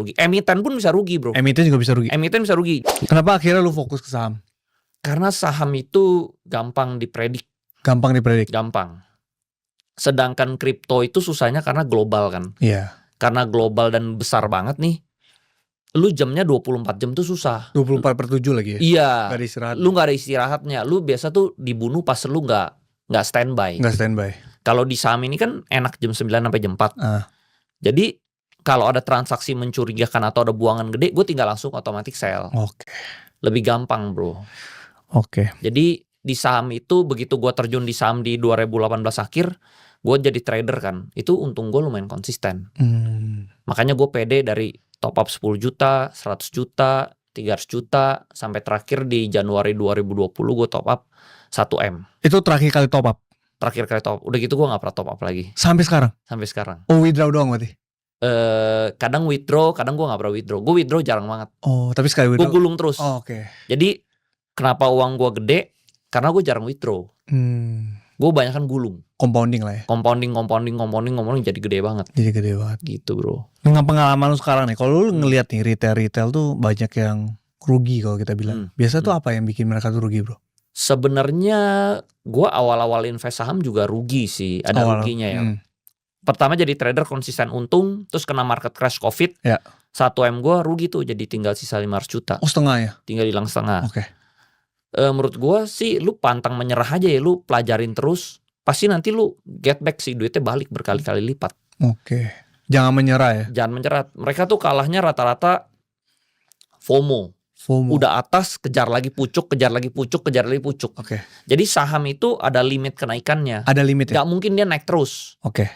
rugi. Emiten pun bisa rugi, bro. Emiten juga bisa rugi. Emiten bisa rugi. Kenapa akhirnya lu fokus ke saham? Karena saham itu gampang dipredik. Gampang dipredik. Gampang. Sedangkan kripto itu susahnya karena global kan. Iya. Karena global dan besar banget nih. Lu jamnya 24 jam tuh susah. 24/7 lagi ya? Iya. Gak ada istirahat. Lu gak ada istirahatnya. Lu biasa tuh dibunuh pas lu gak standby. Gak standby. Kalau di saham ini kan enak jam 9 sampai jam 4. Jadi kalau ada transaksi mencurigakan atau ada buangan gede, gue tinggal langsung otomatis sell. Oke. Lebih gampang, bro. Oke. Jadi di saham itu begitu gue terjun di saham di 2018 akhir, gue jadi trader kan. Itu untung gue lumayan konsisten. Makanya gue pede dari top up 10 juta, 100 juta, 300 juta, sampai terakhir di Januari 2020 gue top up 1M. Itu terakhir kali top up? Terakhir kali top up. Udah gitu gue gak pernah top up lagi. Sampai sekarang? Sampai sekarang. Oh, withdraw doang berarti? Kadang withdraw, kadang gue gak pernah withdraw. Gue withdraw jarang banget. Oh, tapi sekali withdraw? Gue gulung terus. Oh, oke. Jadi kenapa uang gue gede? Karena gue jarang withdraw. Gue banyak kan gulung. Compounding lah ya? Compounding jadi gede banget. Jadi gede banget. Gitu, bro. Dengan pengalaman lu sekarang nih, kalau lu ngelihat nih retail tuh banyak yang rugi kalau kita bilang. Biasa tuh apa yang bikin mereka tuh rugi, bro? Sebenarnya gue awal-awal invest saham juga rugi sih. Ada ruginya ya. Pertama jadi trader konsisten untung, terus kena market crash COVID. Ya. 1M gue rugi tuh, jadi tinggal sisa 500 juta. Oh, setengah ya? Tinggal hilang setengah. Oke. Menurut gue sih lu pantang menyerah aja ya, lu pelajarin terus. Pasti nanti lu get back sih, duitnya balik berkali-kali lipat. Oke. Jangan menyerah ya? Jangan menyerah. Mereka tuh kalahnya rata-rata FOMO. Udah atas, kejar lagi pucuk, kejar lagi pucuk, kejar lagi pucuk. Oke. Jadi saham itu ada limit kenaikannya. Ada limit ya? Gak mungkin dia naik terus. Oke.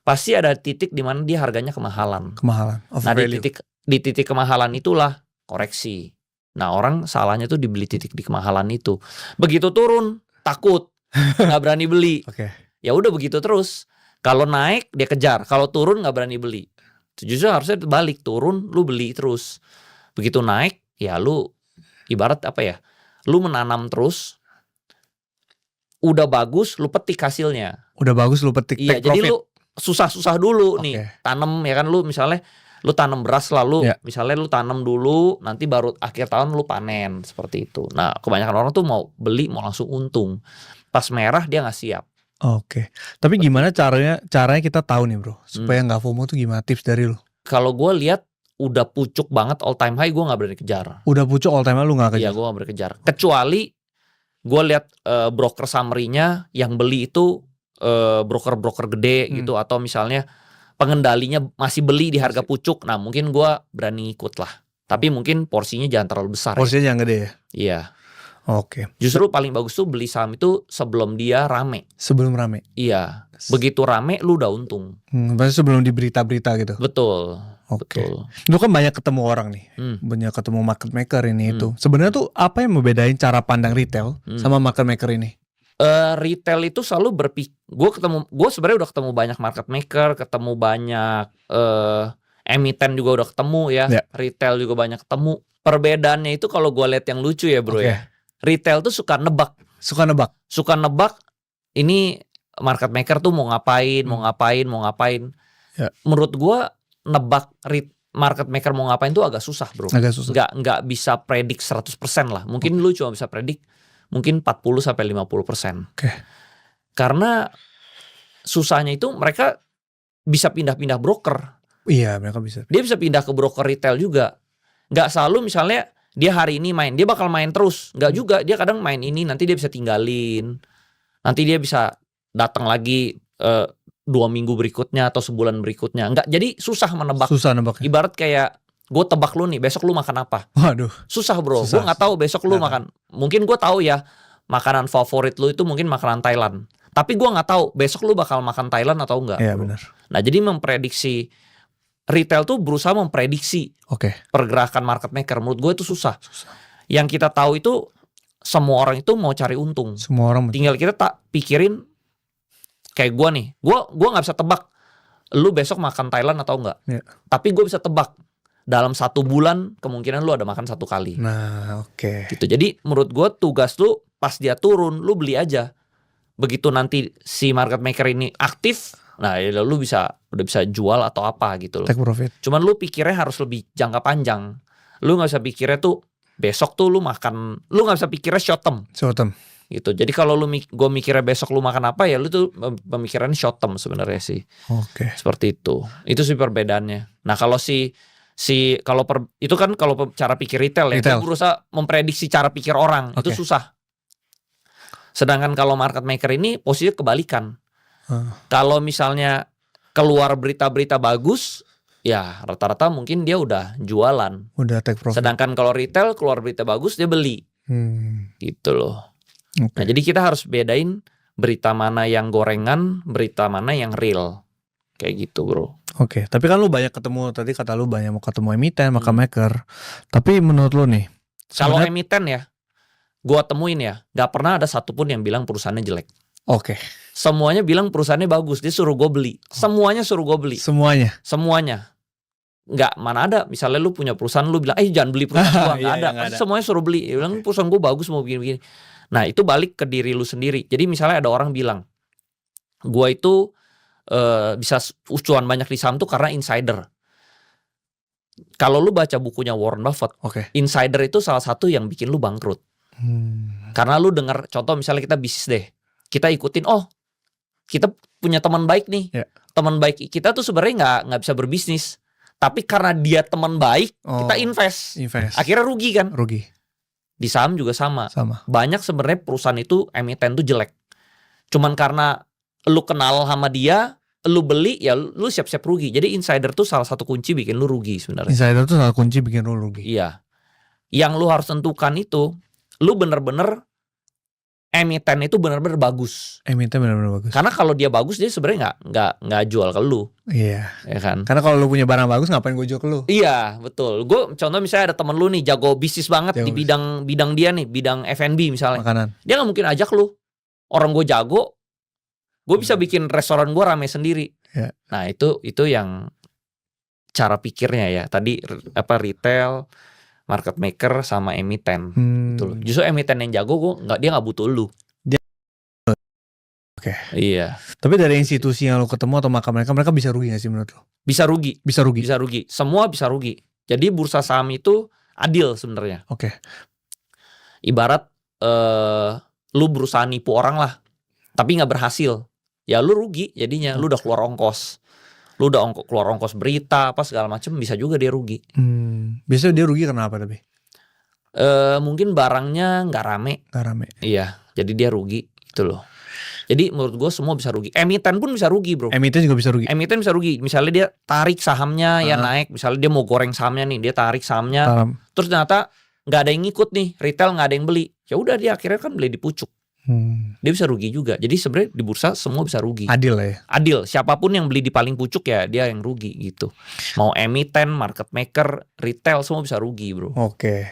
Pasti ada titik di mana dia harganya kemahalan. Nah di titik kemahalan itulah koreksi. Nah orang salahnya tuh dibeli titik di kemahalan itu. Begitu turun takut, nggak berani beli. Oke. Ya udah begitu terus. Kalau naik dia kejar, kalau turun nggak berani beli. Justru harusnya balik, turun lu beli terus. Begitu naik ya lu ibarat apa ya? Lu menanam terus. Udah bagus lu petik hasilnya. Udah bagus lu petik. Iya, jadi lu susah-susah dulu nih. Tanam ya kan, lu misalnya lu tanam beras lalu misalnya lu tanam dulu, nanti baru akhir tahun lu panen, seperti itu. Nah, kebanyakan orang tuh mau beli mau langsung untung. Pas merah dia nggak siap. Oke. Tapi gimana caranya kita tahu nih, bro, supaya nggak FOMO tuh gimana tips dari lu? Kalau gue lihat udah pucuk banget all time high, gue nggak berani kejar. Udah pucuk all time high lu nggak kejar? Iya, gue nggak berani kejar. Kecuali gue lihat broker summary-nya yang beli itu broker-broker gede gitu, atau misalnya pengendalinya masih beli di harga pucuk. Nah mungkin gue berani ikut lah. Tapi mungkin porsinya jangan terlalu besar. Porsinya jangan gede ya? Iya. Oke. Justru paling bagus tuh beli saham itu sebelum dia rame. Sebelum rame? Iya. Begitu rame lu udah untung. Maksudnya sebelum di berita-berita gitu? Betul. Oke. Betul. Lu kan banyak ketemu orang nih. Banyak ketemu market maker ini itu. Sebenarnya tuh apa yang membedain cara pandang retail sama market maker ini? Retail itu selalu gue sebenarnya udah ketemu banyak market maker, ketemu banyak emiten juga udah ketemu ya. Retail juga banyak ketemu. Perbedaannya itu kalau gue lihat yang lucu ya, bro ya. Retail tuh suka nebak. Suka nebak ini market maker tuh mau ngapain. Menurut gue nebak market maker mau ngapain tuh agak susah, bro. Nggak bisa predik 100% lah. Mungkin lu cuma bisa predik mungkin 40-50%. Karena susahnya itu mereka bisa pindah-pindah broker. Iya, mereka bisa. Dia bisa pindah ke broker retail juga. Nggak selalu misalnya dia hari ini main, dia bakal main terus. Nggak juga, dia kadang main ini, nanti dia bisa tinggalin. Nanti dia bisa datang lagi 2 minggu berikutnya atau sebulan berikutnya. Nggak, jadi susah menebak. Susah nebaknya. Ibarat kayak gue tebak lu nih, besok lu makan apa? Waduh. Susah, bro. Gue nggak tahu besok lu makan. Mungkin gue tahu ya makanan favorit lu itu mungkin makanan Thailand. Tapi gue nggak tahu besok lu bakal makan Thailand atau enggak. Iya, benar. Nah jadi memprediksi retail tuh berusaha memprediksi pergerakan market maker. Menurut gue itu susah. Yang kita tahu itu semua orang itu mau cari untung. Semua orang. Tinggal kita tak pikirin kayak gue nih. Gue nggak bisa tebak lu besok makan Thailand atau enggak. Tapi gue bisa tebak dalam 1 bulan kemungkinan lu ada makan 1 kali. Nah, gitu. Jadi menurut gue tugas lu pas dia turun lu beli aja. Begitu nanti si market maker ini aktif, Nah, ya lu udah bisa jual atau apa gitu loh. Take profit. Cuman lu pikirnya harus lebih jangka panjang. Lu nggak bisa pikirnya tuh besok tuh lu makan, lu nggak bisa pikirnya short term. Short term. Gitu. Jadi kalau gue mikirnya besok lu makan apa, ya lu tuh pemikirannya short term sebenarnya sih. Oke. Seperti itu. Itu sih perbedaannya. Nah, kalau itu kan kalau cara pikir retail ya, itu berusaha memprediksi cara pikir orang, itu susah. Sedangkan kalau market maker ini posisinya kebalikan. Kalau misalnya keluar berita-berita bagus, ya rata-rata mungkin dia udah jualan. Udah take profit. Sedangkan kalau retail keluar berita bagus dia beli. Gitu loh. Nah, jadi kita harus bedain berita mana yang gorengan, berita mana yang real. Kayak gitu, bro. Oke, tapi kan lu banyak ketemu, tadi kata lu banyak mau ketemu emiten, market maker. Tapi menurut lu nih, kalau emiten ya, gua temuin ya, gak pernah ada satupun yang bilang perusahaannya jelek. Oke. Semuanya bilang perusahaannya bagus, dia suruh gue beli. Semuanya suruh gue beli. Semuanya. Nggak, mana ada. Misalnya lu punya perusahaan, lu bilang, jangan beli perusahaan gue. Nggak ada. Pasti semuanya suruh beli. Dia bilang perusahaan gue bagus, mau begini-begini. Nah, itu balik ke diri lu sendiri. Jadi misalnya ada orang bilang, gue itu bisa cuan banyak di saham tuh karena insider. Kalau lu baca bukunya Warren Buffett, insider itu salah satu yang bikin lu bangkrut. Karena lu dengar, contoh misalnya kita bisnis deh, kita ikutin, kita punya teman baik nih, teman baik kita tuh sebenarnya nggak bisa berbisnis, tapi karena dia teman baik, kita invest, akhirnya rugi kan? Rugi. Di saham juga sama. Banyak sebenarnya perusahaan itu emiten tuh jelek, cuman karena lu kenal sama dia, lu beli, ya lu siap-siap rugi. Jadi insider tuh salah satu kunci bikin lu rugi sebenarnya. Insider tuh salah kunci bikin lu rugi. Iya. Yang lu harus tentukan itu, lu bener-bener emiten itu bener-bener bagus. Emiten bener-bener bagus. Karena kalau dia bagus, dia sebenarnya nggak jual ke lu. Iya. Ya kan? Karena kalau lu punya barang bagus, ngapain gue jual ke lu? Iya, betul. Gue contoh misalnya ada temen lu nih jago bisnis banget di bidang dia nih, bidang F&B misalnya. Makanan. Dia nggak mungkin ajak lu. Orang gue jago, gue bisa bikin restoran gue rame sendiri. Ya. Nah, itu yang cara pikirnya ya. Tadi retail, market maker sama emiten. Gitu loh. Justru emiten yang jago dia nggak butuh lu. Iya. Tapi dari institusi yang lu ketemu atau mereka bisa rugi gak sih menurut lu? Bisa rugi. Bisa rugi. Bisa rugi. Semua bisa rugi. Jadi bursa saham itu adil sebenarnya. Ibarat lu berusaha nipu orang lah, tapi nggak berhasil, ya lu rugi jadinya. Lu udah keluar ongkos. Lu udah keluar ongkos berita apa segala macam, bisa juga dia rugi. Biasanya dia rugi karena apa tapi? Mungkin barangnya nggak rame. Iya, jadi dia rugi gitu loh. Jadi menurut gue semua bisa rugi. Emiten pun bisa rugi, bro. Emiten juga bisa rugi. Emiten bisa rugi. Misalnya dia tarik sahamnya ya naik. Misalnya dia mau goreng sahamnya nih, dia tarik sahamnya. Terus ternyata nggak ada yang ngikut nih, retail nggak ada yang beli. Ya udah dia akhirnya kan beli di pucuk. Dia bisa rugi juga. Jadi sebenarnya di bursa semua bisa rugi. Adil lah ya. Adil. Siapapun yang beli di paling pucuk ya dia yang rugi gitu. Mau emiten, market maker, retail semua bisa rugi, bro. Oke.